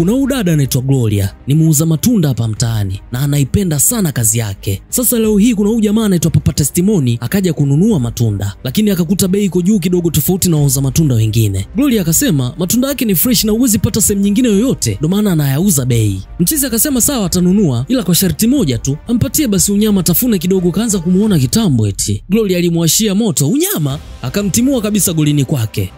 kuna udada anaitwa Gloria, ni muuza matunda hapa mtaani na anaipenda sana kazi yake. Sasa leo hii kuna huyu jamaa anaitwa Papa Testimony akaja kununua matunda, lakini akakuta bei iko juu kidogo tofauti na wauza matunda wengine. Gloria akasema matunda yake ni fresh na huwezi pata sehemu nyingine yoyote, ndio maana anayauza bei. Mchizi akasema sawa atanunua, ila kwa sharti moja tu, ampatie basi unyama tafune kidogo. Kaanza kumuona kitambo eti. Gloria alimwashia moto unyama, akamtimua kabisa golini kwake.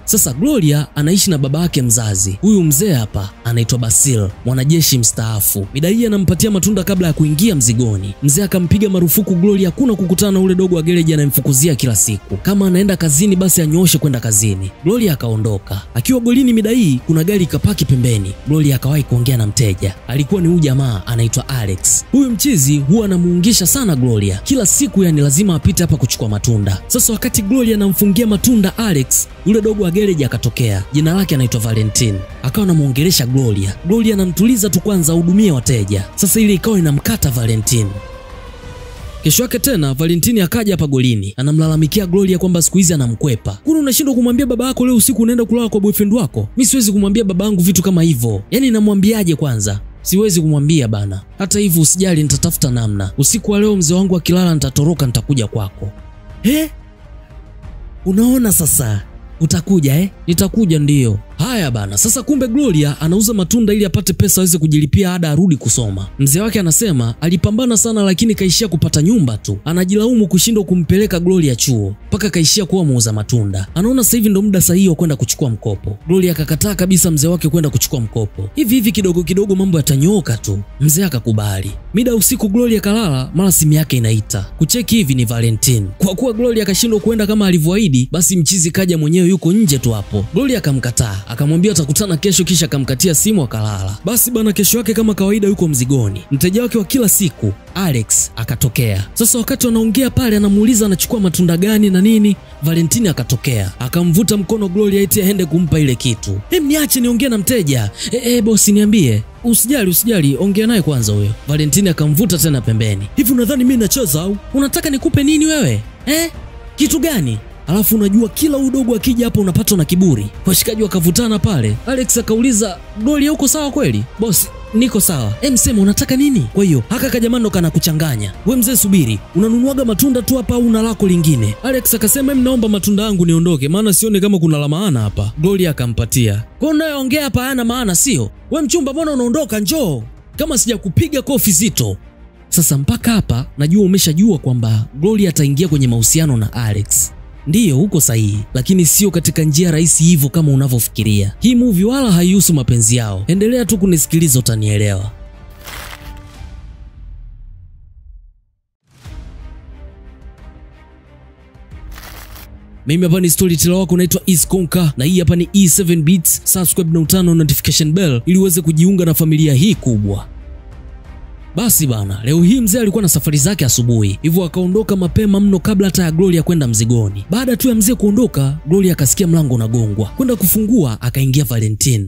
Sasa Gloria anaishi na baba yake mzazi. Huyu mzee hapa anaitwa Basil, mwanajeshi mstaafu. Midai anampatia matunda kabla ya kuingia mzigoni. Mzee akampiga marufuku Gloria hakuna kukutana na ule dogo wa gereji anayemfukuzia kila siku. Kama anaenda kazini basi anyooshe kwenda kazini. Gloria akaondoka. Akiwa golini Midai kuna gari ikapaki pembeni. Gloria akawahi kuongea na mteja. Alikuwa ni huyu jamaa anaitwa Alex. Huyu mchizi huwa anamuungisha sana Gloria. Kila siku yani lazima apite hapa kuchukua matunda. Sasa wakati Gloria anamfungia matunda Alex, yule dogo wa gereji akatokea. Jina lake anaitwa Valentine. Akawa anamuongelesha Gloria. Gloria anamtuliza tu kwanza ahudumie wateja. Sasa ile ikawa inamkata Valentine. Kesho yake tena Valentine akaja hapa golini. Anamlalamikia Gloria kwamba siku hizi anamkwepa. Kuna unashindwa kumwambia baba yako leo usiku unaenda kulala kwa boyfriend wako? Mimi siwezi kumwambia babangu vitu kama hivyo. Yaani namwambiaje kwanza? Siwezi kumwambia bana. Hata hivyo usijali nitatafuta namna. Usiku wa leo mzee wangu akilala nitatoroka nitakuja kwako. Unaona sasa? Utakuja Nitakuja ndiyo. Haya bana, sasa kumbe Gloria anauza matunda ili apate pesa aweze kujilipia ada arudi kusoma. Mzee wake anasema alipambana sana lakini kaishia kupata nyumba tu. Anajilaumu kushindwa kumpeleka Gloria chuo, mpaka kaishia kuwa muuza matunda. Anaona sasa hivi ndo muda sahihi wa kwenda kuchukua mkopo. Gloria akakataa kabisa mzee wake kwenda kuchukua mkopo. Hivi kidogo kidogo mambo yatanyooka tu. Mzee akakubali. Mida usiku Gloria kalala, mara simu yake inaita. Kucheki hivi ni Valentine. Kwa kuwa Gloria akashindwa kwenda kama alivyoahidi, basi mchizi kaja mwenyewe yuko nje tu hapo. Gloria akamkataa. Akamwambia atakutana kesho, kisha akamkatia simu akalala. Basi bana, kesho yake kama kawaida yuko mzigoni. Mteja wake wa kila siku Alex akatokea. Sasa wakati wanaongea pale anamuuliza anachukua matunda gani na nini, Valentine akatokea. Akamvuta mkono Gloria eti aende kumpa ile kitu. Niache niongee na mteja. Bosi niambie. Usijali, ongea naye kwanza huyo. Valentine akamvuta tena pembeni. Hivi unadhani mimi nacheza au? Unataka nikupe nini wewe? Kitu gani? Alafu unajua kila udogo akija hapa unapatwa na kiburi. Washikaji wakavutana pale. Alex akauliza, Gloria uko sawa kweli? Boss, niko sawa. Msema unataka nini? Kwa hiyo haka kajamano kana kuchanganya. We mzee subiri, unanunuaga matunda tu hapa au una lako lingine? Alex akasema naomba matunda yangu niondoke, maana sione kama kuna la maana hapa. Gloria akampatia. Kwa unayoongea hapa hayana maana sio? We mchumba mbona unaondoka, njoo. Kama sijakupiga kofi zito. Sasa mpaka hapa najua umeshajua kwamba Gloria ataingia kwenye mahusiano na Alex. Ndiyo, uko sahihi, lakini sio katika njia rahisi hivyo kama unavyofikiria. Hii movie wala haihusu mapenzi yao. Endelea tu kunisikiliza utanielewa. Mimi hapa ni storyteller wako naitwa Iskonka na hii hapa ni E7 Beats. Subscribe na utano notification bell ili uweze kujiunga na familia hii kubwa. Basi bana, leo hii mzee alikuwa na safari zake asubuhi, hivyo akaondoka mapema mno kabla hata ya Gloria kwenda mzigoni. Baada tu ya mzee kuondoka, Gloria akasikia mlango unagongwa. Kwenda kufungua, akaingia Valentine.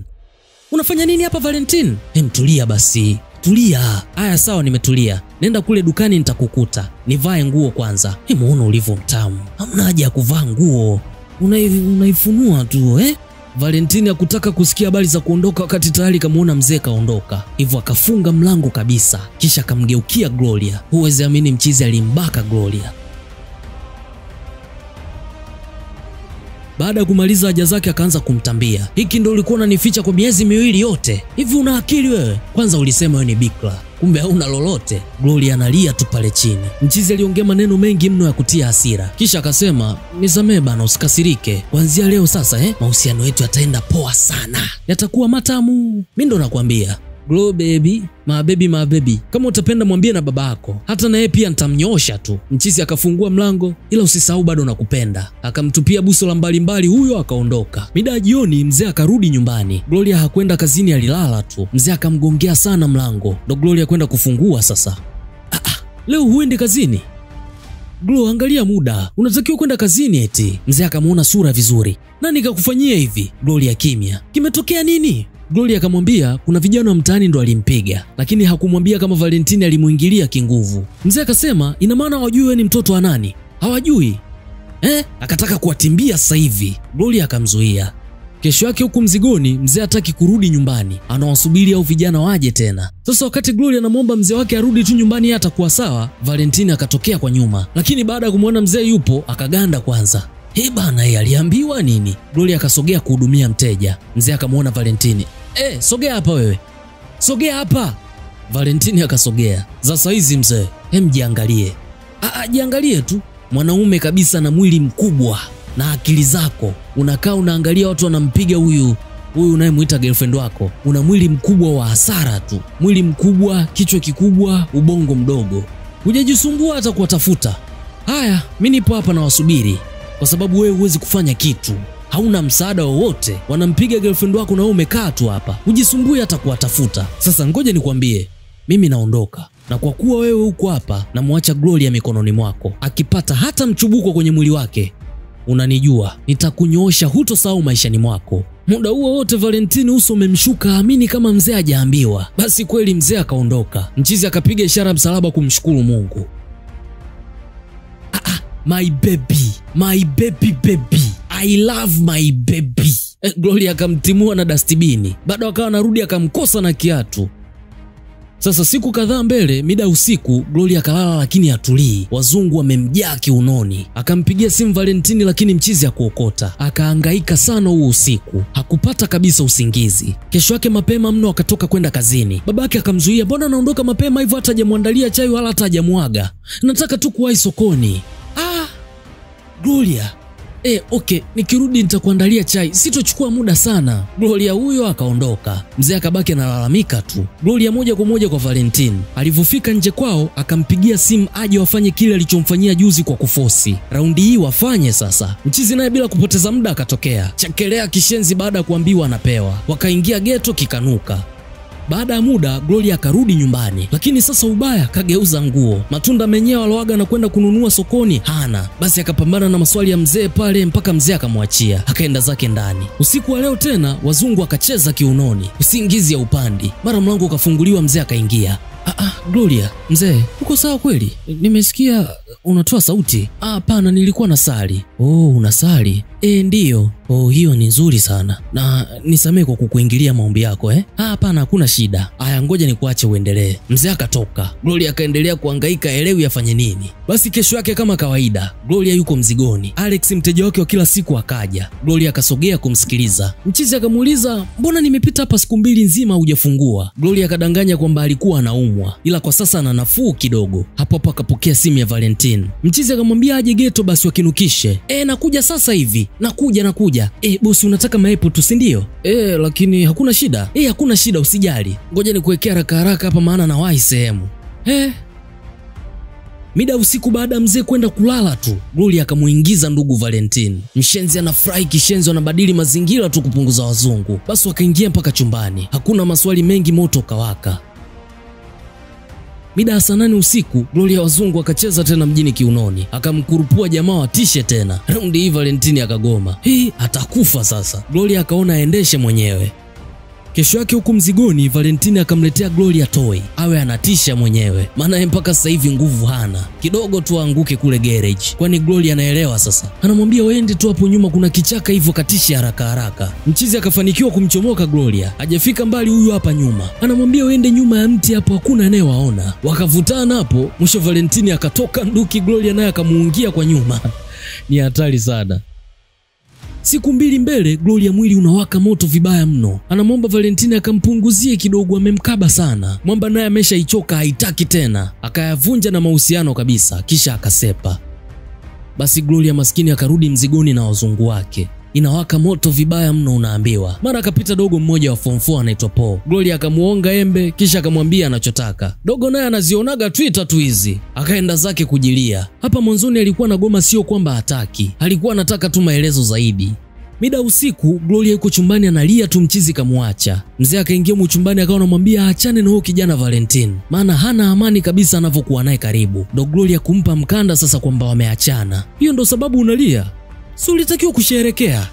Unafanya nini hapa Valentine? Tulia basi. Tulia. Haya sawa, nimetulia. Nenda kule dukani nitakukuta. Nivae nguo kwanza. Muone ulivyo mtamu. Hamna haja ya kuvaa nguo. Unaifunua tu Valentine hakutaka kusikia habari za kuondoka wakati tayari kamuona mzee kaondoka. Hivyo akafunga mlango kabisa, kisha akamgeukia Gloria. Huwezi amini mchizi alimbaka Gloria. Baada ya kumaliza haja zake akaanza kumtambia. Hiki ndio ulikuwa unanificha kwa miezi miwili yote? Hivi una akili wewe? Kwanza ulisema wewe ni bikra, kumbe hauna lolote. Gloria analia tu pale chini. Mchizi aliongea maneno mengi mno ya kutia hasira. Kisha akasema, "Nisamee bana, usikasirike. Kuanzia leo sasa mahusiano yetu yataenda poa sana. Yatakuwa matamu. Mimi ndo nakwambia. Glow baby, my baby. Kama utapenda mwambie na baba yako. Hata na yeye pia nitamnyosha tu." Mchizi akafungua mlango, ila usisahau bado nakupenda. Akamtupia buso la mbalimbali huyo akaondoka. Mida ya jioni mzee akarudi nyumbani. Gloria hakwenda kazini, alilala tu. Mzee akamgongea sana mlango. Ndo Gloria kwenda kufungua sasa. Leo huendi kazini? Glow, angalia muda. Unatakiwa kwenda kazini eti. Mzee akamuona sura vizuri. Nani kakufanyia hivi? Gloria kimya. Kimetokea nini? Gloria akamwambia kuna vijana wa mtaani ndo alimpiga, lakini hakumwambia kama Valentine alimuingilia kinguvu. Mzee akasema ina maana hawajui wewe ni mtoto wa nani? Hawajui? Akataka kuwatimbia sasa hivi. Gloria akamzuia. Kesho yake huku mzigoni, mzee hataki kurudi nyumbani, anawasubiri au vijana waje tena. Sasa wakati Gloria anamwomba mzee wake arudi tu nyumbani yeye atakuwa sawa, Valentine akatokea kwa nyuma, lakini baada ya kumwona mzee yupo akaganda kwanza. Bana, yeye aliambiwa nini? Gloria akasogea kuhudumia mteja. Mzee akamwona Valentine. Sogea hapa wewe. Sogea hapa. Valentine akasogea. Sasa hizi mzee, jiangalie. Jiangalie tu. Mwanaume kabisa na mwili mkubwa na akili zako. Unakaa unaangalia watu wanampiga huyu unayemuita girlfriend wako. Una mwili mkubwa wa hasara tu. Mwili mkubwa, kichwa kikubwa, ubongo mdogo. Hujajisumbua hata kuwatafuta. Haya, mimi nipo hapa na wasubiri. Kwa sababu wewe huwezi kufanya kitu. Hauna msaada wowote. Wanampiga girlfriend wako na wewe umekaa tu hapa. Hujisumbui hata kuwatafuta. Sasa ngoja nikwambie, mimi naondoka. Na kwa kuwa wewe uko hapa, namwacha Gloria mikononi mwako. Akipata hata mchubuko kwenye mwili wake, unanijua, nitakunyoosha hutosahau maishani mwako. Muda huo wote Valentine uso umemshuka, amini kama mzee hajaambiwa. Basi kweli mzee akaondoka. Mchizi akapiga ishara msalaba kumshukuru Mungu. My baby, my baby. I love my baby. Gloria akamtimua na dustbini. Baada wakawa narudi akamkosa na kiatu. Sasa siku kadhaa mbele, mida usiku, Gloria akalala lakini hatulii. Wazungu wamemjaa kiunoni. Akampigia simu Valentine lakini mchizi hakuokota. Akahangaika sana huo usiku. Hakupata kabisa usingizi. Kesho yake mapema mno akatoka kwenda kazini. Babake akamzuia, "Mbona naondoka mapema hivyo hata hajamwandalia chai wala hata hajamwaga? Nataka tu kuwahi sokoni." Gloria, okay, nikirudi nitakuandalia chai, sitochukua muda sana. Gloria huyo akaondoka. Mzee akabaki analalamika tu. Gloria moja kwa moja kwa Valentine. Alivyofika nje kwao, akampigia simu aje wafanye kile alichomfanyia juzi kwa kufosi. Raundi hii wafanye sasa. Mchizi naye bila kupoteza muda akatokea. Chakelea kishenzi baada ya kuambiwa anapewa. Wakaingia geto kikanuka. Baada ya muda Gloria akarudi nyumbani, lakini sasa ubaya kageuza nguo. Matunda menyewe aloaga na kwenda kununua sokoni hana. Basi akapambana na maswali ya mzee pale mpaka mzee akamwachia. Akaenda zake ndani. Usiku wa leo tena wazungu akacheza kiunoni. Usingizi ya upandi. Mara mlango ukafunguliwa, mzee akaingia. Gloria, mzee, uko sawa kweli? Nimesikia unatoa sauti. Hapana, nilikuwa nasali. Unasali? Ndiyo. Hiyo ni nzuri sana. Na nisamehe kwa kukuingilia maombi yako Hapana, hakuna shida. Aya, ngoja nikuache uendelee. Mzee akatoka. Gloria akaendelea kuhangaika elewi afanye nini. Basi kesho yake kama kawaida, Gloria yuko mzigoni. Alex mteja wake wa kila siku akaja. Gloria akasogea kumsikiliza. Mchizi akamuuliza, "Mbona nimepita hapa siku 2 nzima hujafungua?" Gloria akadanganya kwamba alikuwa anaumwa, ila kwa sasa ana nafuu kidogo. Hapo akapokea simu ya Valentine. Mchizi akamwambia aje geto basi wakinukishe. Nakuja sasa hivi. Nakuja. Bosi unataka maepo tu si ndio? Lakini hakuna shida. Hakuna shida usijali. Ngoja nikuwekea haraka hapa maana nawahi sehemu. Mida usiku baada mzee kwenda kulala tu, Gloria akamuingiza ndugu Valentine. Mshenzi anafurahi kishenzi, anabadili mazingira tu kupunguza wazungu. Basi wakaingia mpaka chumbani. Hakuna maswali mengi, moto kawaka. Mida saa 8 usiku, Gloria wazungu akacheza tena mjini kiunoni. Akamkurupua jamaa watishe tena. Raundi hii Valentine akagoma. Atakufa sasa. Gloria akaona aendeshe mwenyewe. Kesho yake huku mzigoni, Valentine akamletea Gloria toy. Awe anatisha mwenyewe. Maana mpaka sasa hivi nguvu hana. Kidogo tu aanguke kule garage. Kwani Gloria anaelewa sasa. Anamwambia waende tu hapo nyuma kuna kichaka hivyo katisha haraka. Mchizi akafanikiwa kumchomoka Gloria. Hajafika mbali huyu hapa nyuma. Anamwambia waende nyuma ya mti hapo hakuna anayewaona. Wakavutana hapo, mwisho Valentine akatoka nduki, Gloria naye akamuungia kwa nyuma. Ni hatari sana. Siku 2 mbele, Gloria mwili unawaka moto vibaya mno. Anamwomba Valentine akampunguzie kidogo, amemkaba sana. Mwamba naye ameshaichoka, haitaki tena. Akayavunja na mahusiano kabisa, kisha akasepa. Basi Gloria maskini akarudi mzigoni na wazungu wake. Inawaka moto vibaya mno unaambiwa. Mara akapita dogo mmoja wa form 4 anaitwa Paul. Gloria akamuonga embe kisha akamwambia anachotaka. Dogo naye anazionaga Twitter tu hizi. Akaenda zake kujilia. Hapa mwanzoni alikuwa na goma, sio kwamba hataki. Alikuwa anataka tu maelezo zaidi. Mida usiku, Gloria yuko chumbani analia tu, mchizi kamuacha. Mzee akaingia chumbani akawa anamwambia aachane na huyo kijana Valentine. Maana hana amani kabisa anavyokuwa naye karibu. Ndo Gloria kumpa mkanda sasa kwamba wameachana. Hiyo ndo sababu unalia? Si ulitakiwa kusherehekea?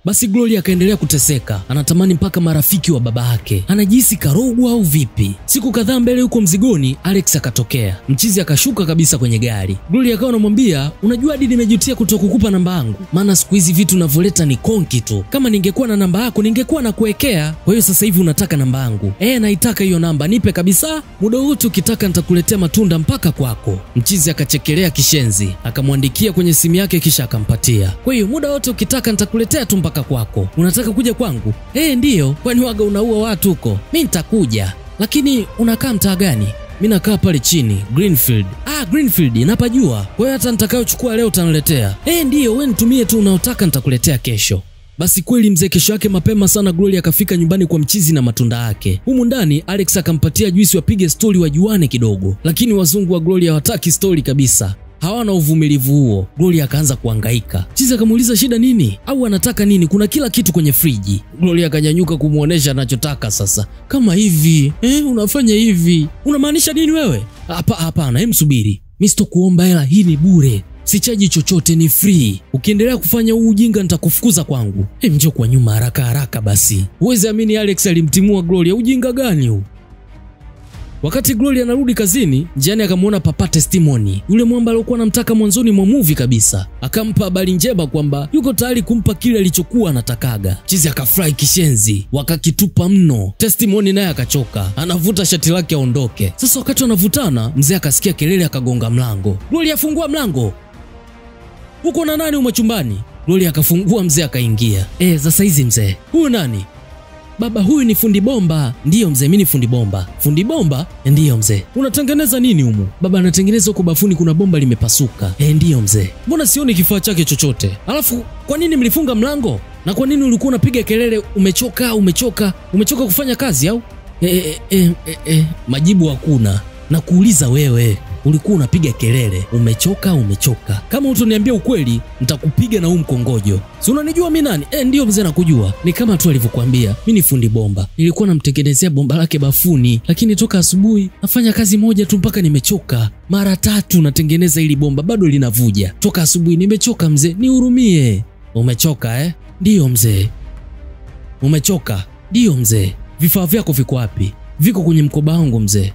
Basi Gloria akaendelea kuteseka, anatamani mpaka marafiki wa baba yake, anajihisi karogwa au vipi. Siku kadhaa mbele huko mzigoni, Alex akatokea. Mchizi akashuka kabisa kwenye gari. Gloria akawa anamwambia, unajua hadi nimejutia kutokukupa namba yangu, maana siku hizi vitu unavyoleta ni konki tu. Kama ningekuwa na namba yako ningekuwa na kuwekea. Kwa hiyo sasa hivi unataka namba yangu? Naitaka hiyo namba, nipe kabisa. Muda wote ukitaka nitakuletea matunda mpaka kwako. Mchizi akachekelea kishenzi, akamwandikia kwenye simu yake kisha akampatia. Kwa hiyo muda wote ukitaka nitakuletea tu mpaka kwako. Unataka kuja kwangu? Ndiyo. Kwani waga unaua watu huko? Mimi nitakuja. Lakini unakaa mtaa gani? Mimi nakaa pale chini, Greenfield. Greenfield napajua. Kwa hiyo hata nitakayochukua leo utaniletea? Ndiyo, wewe nitumie tu unaotaka nitakuletea kesho. Basi kweli mzee, kesho yake mapema sana Gloria akafika nyumbani kwa mchizi na matunda yake. Humu ndani Alex akampatia juisi wapige story wajuane kidogo. Lakini wazungu wa Gloria hawataki story kabisa. Hawana uvumilivu huo. Gloria akaanza kuhangaika. Mchizi akamuuliza shida nini? Au anataka nini? Kuna kila kitu kwenye friji. Gloria akanyanyuka kumuonesha anachotaka sasa. Kama hivi. Unafanya hivi. Unamaanisha nini wewe? Hapana, msubiri. Mimi sitokuomba hela, hii ni bure. Sichaji chochote, ni free. Ukiendelea kufanya huu ujinga nitakufukuza kwangu. Njoo kwa nyuma haraka basi. Uweze amini Alex alimtimua Gloria. Ujinga gani huu? Wakati Gloria anarudi kazini, njiani akamwona Papa Testimony, yule mwamba alikuwa anamtaka mwanzoni mwa movie kabisa. Akampa habari njema kwamba yuko tayari kumpa kile alichokuwa anatakaga. Chizi akafurahi kishenzi, wakakitupa mno. Testimony naye akachoka, anavuta shati lake aondoke. Sasa wakati wanavutana, mzee akasikia kelele akagonga mlango. Gloria, fungua mlango. Uko na nani umo chumbani? Gloria akafungua, mzee akaingia. Sasa hizi mzee. Huyu nani? Baba, huyu ni fundi bomba. Ndiyo mzee, mimi ni fundi bomba. Fundi bomba? Ndiyo mzee. Unatengeneza nini humu? Baba, anatengeneza huko bafuni, kuna bomba limepasuka. Ndiyo mzee. Mbona sioni kifaa chake chochote? Alafu kwa nini mlifunga mlango? Na kwa nini ulikuwa unapiga kelele umechoka kufanya kazi au? Majibu hakuna. Na kuuliza wewe, ulikuwa unapiga kelele umechoka? Kama utoniambia ukweli, nitakupiga na huu mkongojo. Si unanijua mimi nani? Ndiyo mzee, nakujua. Ni kama tu alivyokuambia, mimi ni fundi bomba. Nilikuwa namtengenezea bomba lake bafuni, lakini toka asubuhi nafanya kazi moja tu mpaka nimechoka. Mara 3 natengeneza ili bomba bado linavuja. Toka asubuhi nimechoka mzee, nihurumie. Umechoka? Ndiyo mzee. Umechoka? Ndiyo mzee. Vifaa vyako viko wapi? Viko kwenye mkoba wangu mzee.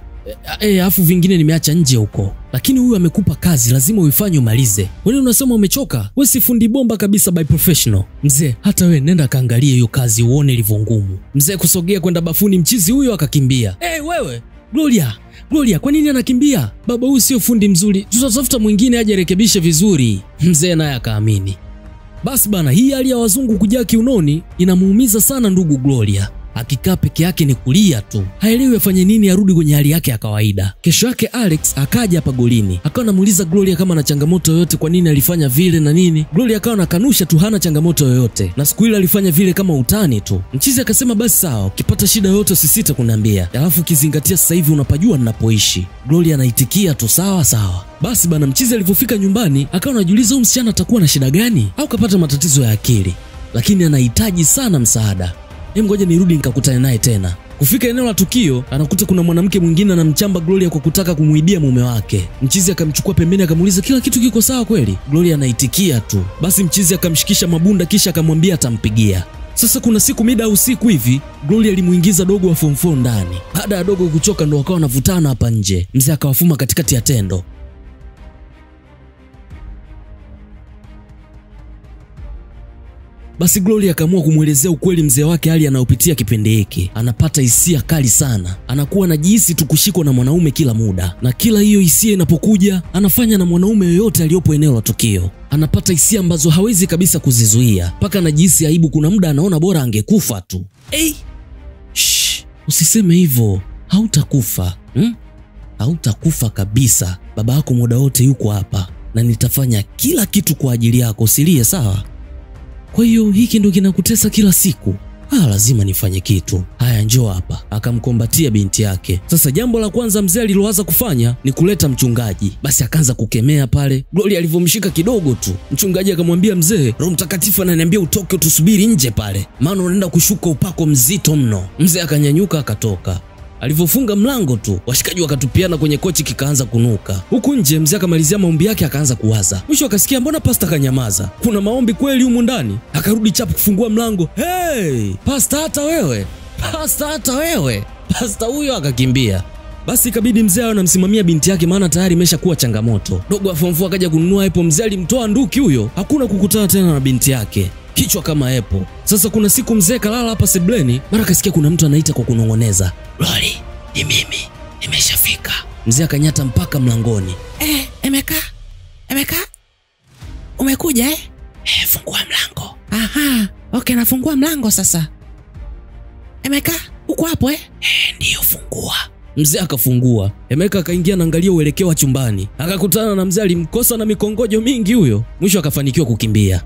Afu vingine nimeacha nje huko. Lakini huyu amekupa kazi, lazima uifanye umalize. Wewe unasema umechoka? Wewe si fundi bomba kabisa by professional. Mzee, hata wewe nenda kaangalie hiyo kazi uone ilivyo ngumu. Mzee kusogea kwenda bafuni, mchizi huyo akakimbia. Wewe, Gloria, kwa nini anakimbia? Baba, huyu sio fundi mzuri. Tutatafuta mwingine aje rekebishe vizuri. Mzee naye akaamini. Basi bana, hii hali ya wazungu kujaa kiunoni inamuumiza sana ndugu Gloria. Akikaa peke yake ni kulia tu. Haelewi afanye nini arudi kwenye hali yake ya kawaida. Kesho yake Alex akaja hapa golini. Akawa anamuuliza Gloria kama ana changamoto yoyote, kwa nini alifanya vile na nini. Gloria akawa anakanusha tu hana changamoto yoyote. Na siku ile alifanya vile kama utani tu. Mchizi akasema basi sawa, ukipata shida yoyote usisite kuniambia. Alafu kizingatia sasa hivi unapajua ninapoishi. Gloria anaitikia tu sawa. Basi bana, mchizi alipofika nyumbani akawa anajiuliza huyu msichana atakuwa na shida gani au kapata matatizo ya akili. Lakini anahitaji sana msaada. Ngoja nirudi nikakutane naye tena. Kufika eneo la tukio, anakuta kuna mwanamke mwingine anamchamba Gloria kwa kutaka kumuibia mume wake. Mchizi akamchukua pembeni akamuuliza kila kitu kiko sawa kweli? Gloria anaitikia tu. Basi mchizi akamshikisha mabunda kisha akamwambia atampigia. Sasa kuna siku mida usiku hivi, Gloria alimuingiza dogo wa form 4 ndani. Baada ya dogo kuchoka ndo wakawa wanavutana hapa nje. Mzee akawafuma katikati ya tendo. Basi Gloria akaamua kumuelezea ukweli mzee wake hali anayopitia kipindi hiki. Anapata hisia kali sana. Anakuwa anajihisi tu kushikwa na mwanaume kila muda. Na kila hiyo hisia inapokuja, anafanya na mwanaume yoyote aliyopo eneo la tukio. Anapata hisia ambazo hawezi kabisa kuzizuia. Paka anajihisi aibu, kuna muda anaona bora angekufa tu. Usiseme hivyo. Hautakufa. Hautakufa kabisa. Baba yako muda wote yuko hapa. Na nitafanya kila kitu kwa ajili yako, usilie sawa? Kwa hiyo hiki ndo kinakutesa kila siku? Lazima nifanye kitu. Haya, njoo hapa. Akamkombatia binti yake. Sasa jambo la kwanza mzee aliloanza kufanya ni kuleta mchungaji. Basi akaanza kukemea pale. Gloria alivyomshika kidogo tu, mchungaji akamwambia mzee, Roho Mtakatifu ananiambia utoke tusubiri nje pale, maana unaenda kushuka upako mzito mno. Mzee akanyanyuka akatoka. Alivyofunga mlango tu, washikaji wakatupiana kwenye kochi, kikaanza kunuka. Huku nje mzee akamalizia maombi yake, akaanza kuwaza. Mwisho akasikia mbona pasta kanyamaza? Kuna maombi kweli humu ndani? Akarudi chapu kufungua mlango. Hey, pasta hata wewe? Pasta hata wewe? Pasta huyo akakimbia. Basi ikabidi mzee anamsimamia binti yake, maana tayari imeshakuwa changamoto. Dogo wa form 4 akaja kununua Apple, mzee alimtoa nduki huyo, hakuna kukutana tena na binti yake. Kichwa kama Apple. Sasa kuna siku mzee kalala hapa sebleni, mara kasikia kuna mtu anaita kwa kunongoneza. Loli, ni mimi, nimeshafika. Mzee akanyata mpaka mlangoni. Emeka? Umekuja eh? Fungua mlango. Aha, okay, nafungua mlango sasa. Emeka, uko hapo eh? Ndio, fungua. Mzee akafungua. Emeka akaingia na angalia uelekeo wa chumbani. Akakutana na mzee alimkosa na mikongojo mingi huyo. Mwisho akafanikiwa kukimbia.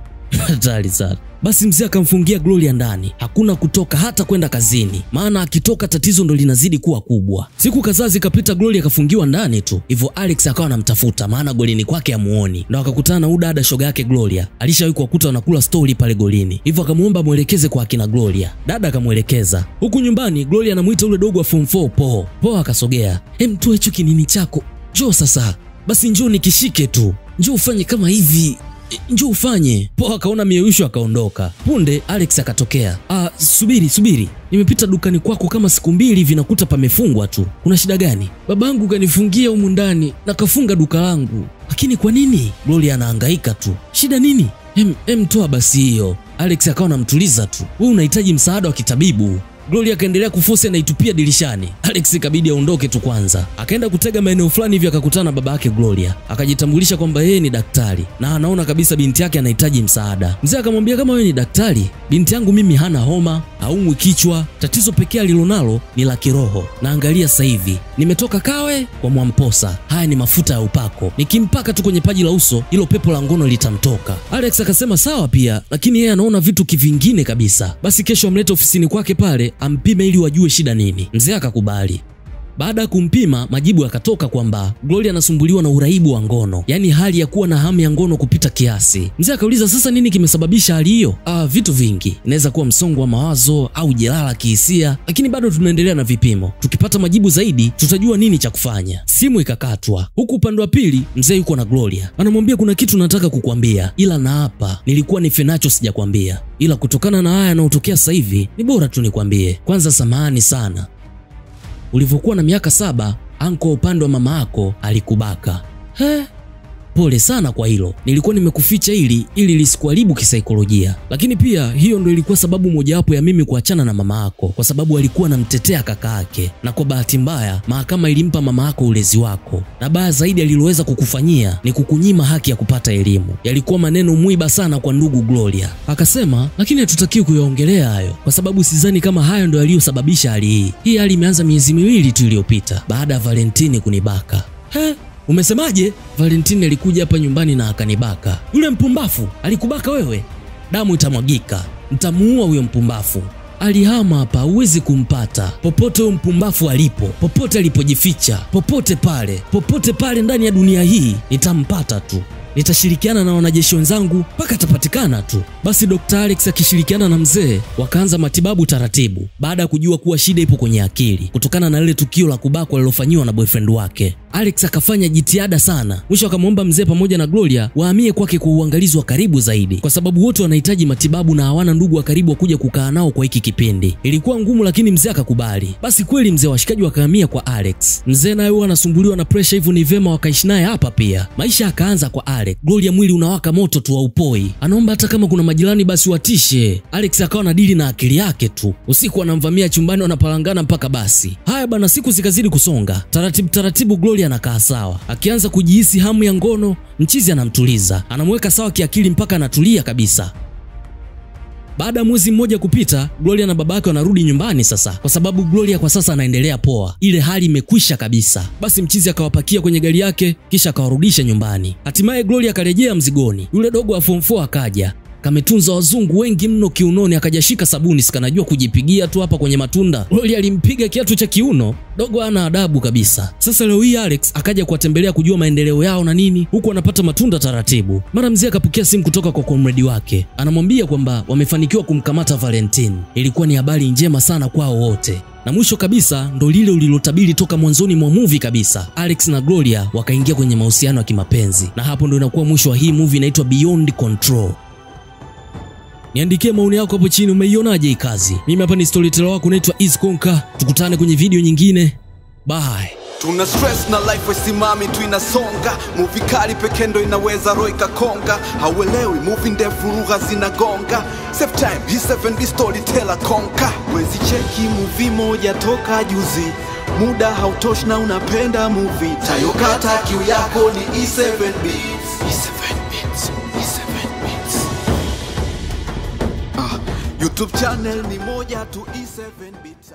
Hatari sana. Basi mzee akamfungia Gloria ndani. Hakuna kutoka hata kwenda kazini. Maana akitoka tatizo ndo linazidi kuwa kubwa. Siku kadhaa zikapita, Gloria akafungiwa ndani tu. Hivyo Alex akawa anamtafuta, maana golini kwake hamuoni. Ndo akakutana na udada shoga yake Gloria. Alishawahi kuwakuta wanakula story pale golini. Hivyo akamuomba muelekeze kwa akina Gloria. Dada akamuelekeza. Huku nyumbani Gloria anamuita ule dogo wa form 4 Po. Po akasogea. Mtoe hicho kinini chako. Njoo sasa. Basi njoo nikishike tu. Njoo ufanye kama hivi. Njoo ufanye. Po akaona mieyusho akaondoka. Punde Alex akatokea. Subiri. Nimepita dukani kwako kama siku 2 hivi, nakuta pamefungwa tu. Kuna shida gani? Babangu kanifungia humu ndani na kafunga duka langu. Lakini kwa nini? Gloria anahangaika tu. Shida nini? Toa basi hiyo. Alex akawa anamtuliza tu. Wewe unahitaji msaada wa kitabibu. Gloria akaendelea kuforce na itupia dirishani. Alex ikabidi aondoke tu kwanza. Akaenda kutega maeneo fulani hivi, akakutana na baba yake Gloria. Akajitambulisha kwamba yeye ni daktari na anaona kabisa binti yake anahitaji msaada. Mzee akamwambia, kama wewe ni daktari, binti yangu mimi hana homa, haumwi kichwa, tatizo pekee alilonalo ni la kiroho. Na angalia sasa hivi, nimetoka Kawe kwa Mwamposa. Haya ni mafuta ya upako. Nikimpaka tu kwenye paji la uso, hilo pepo la ngono litamtoka. Alex akasema sawa pia, lakini yeye anaona vitu kivingine kabisa. Basi kesho amlete ofisini kwake pale ampime ili wajue shida nini. Mzee akakubali. Baada ya kumpima, majibu yakatoka kwamba Gloria anasumbuliwa na uraibu wa ngono, yani hali ya kuwa na hamu ya ngono kupita kiasi. Mzee akauliza sasa nini kimesababisha hali hiyo? Vitu vingi. Inaweza kuwa msongo wa mawazo au jeraha kihisia, lakini bado tunaendelea na vipimo. Tukipata majibu zaidi, tutajua nini cha kufanya. Simu ikakatwa. Huku upande wa pili, mzee yuko na Gloria. Anamwambia kuna kitu nataka kukuambia, ila na hapa nilikuwa nifenacho sijakwambia. Ila kutokana na haya yanayotokea sasa hivi, ni bora tu nikwambie. Kwanza samahani sana. Ulivyokuwa na miaka 7, anko upande wa mama yako alikubaka. Pole sana kwa hilo. Nilikuwa nimekuficha ili lisikuharibu kisaikolojia. Lakini pia hiyo ndio ilikuwa sababu mojawapo ya mimi kuachana na mama yako, kwa sababu alikuwa anamtetea kaka yake. Na kwa bahati mbaya, mahakama ilimpa mama yako ulezi wako. Na baya zaidi aliloweza kukufanyia ni kukunyima haki ya kupata elimu. Yalikuwa maneno mwiba sana kwa ndugu Gloria. Akasema, lakini hatutakiwi kuyaongelea hayo, kwa sababu sidhani kama hayo ndio yaliyosababisha hali hii. Hii hali imeanza miezi 2 tu iliyopita, baada ya Valentine kunibaka. Umesemaje? Valentine alikuja hapa nyumbani na akanibaka. Yule mpumbafu alikubaka wewe? Damu itamwagika. Nitamuua huyo mpumbafu. Alihama hapa, huwezi kumpata. Popote huyo mpumbafu alipo, popote alipojificha, popote pale ndani ya dunia hii, nitampata tu. Nitashirikiana na wanajeshi wenzangu mpaka atapatikana tu. Basi Dr. Alex akishirikiana na mzee wakaanza matibabu taratibu, baada ya kujua kuwa shida ipo kwenye akili kutokana na lile tukio la kubakwa alilofanyiwa na boyfriend wake. Alex akafanya jitihada sana. Mwisho akamwomba mzee pamoja na Gloria wahamie kwake kwa uangalizi wa karibu zaidi, kwa sababu wote wanahitaji matibabu na hawana ndugu wa karibu wa kuja kukaa nao kwa hiki kipindi. Ilikuwa ngumu, lakini mzee akakubali. Basi kweli mzee washikaji wakahamia kwa Alex. Mzee naye huwa anasumbuliwa na pressure, hivyo ni vema wakaishi naye hapa pia. Maisha akaanza kwa Alex. Gloria mwili unawaka moto tu wa upoi. Anaomba hata kama kuna majirani basi watishe. Alex akawa na dili na akili yake tu. Usiku anamvamia chumbani, wanapalangana mpaka basi. Haya bana, siku zikazidi kusonga. Taratibu Gloria anakaa sawa. Akianza kujihisi hamu ya ngono, mchizi anamtuliza. Anamweka sawa kiakili mpaka anatulia kabisa. Baada ya mwezi mmoja kupita, Gloria na babake wanarudi nyumbani sasa, kwa sababu Gloria kwa sasa anaendelea poa. Ile hali imekwisha kabisa. Basi mchizi akawapakia kwenye gari yake kisha akawarudisha nyumbani. Hatimaye Gloria akarejea mzigoni. Yule dogo wa form 4 akaja. Kametunza wazungu wengi mno kiunoni, akajashika sabuni, sikanajua kujipigia tu hapa kwenye matunda. Gloria alimpiga kiatu cha kiuno. Dogo ana adabu kabisa. Sasa leo hii Alex akaja kuwatembelea kujua maendeleo yao na nini, huku anapata matunda taratibu. Mara mzee akapokea simu kutoka kwa comrade wake. Anamwambia kwamba wamefanikiwa kumkamata Valentine. Ilikuwa ni habari njema sana kwao wote. Na mwisho kabisa ndo lile ulilotabiri toka mwanzoni mwa movie kabisa. Alex na Gloria wakaingia kwenye mahusiano ya kimapenzi. Na hapo ndo inakuwa mwisho wa hii movie inaitwa Beyond Control. Niandikie maoni yako hapo chini, umeionaje hii kazi? Mimi hapa ni storyteller wako naitwa Iskonka. Tukutane kwenye video nyingine. Bye. Tuna stress na life wesimami tu inasonga. Movie kali pekee ndo inaweza roho ikakonga. Hauelewi movie ndefu lugha zinagonga. Save time, hii 7D storyteller konka. Wezi cheki movie moja toka juzi. Muda hautoshi na unapenda movie. Tayokata kiu yako ni E7 Beats. E7 Beats, E7 Beats. YouTube channel ni moja tu, E7 Beats.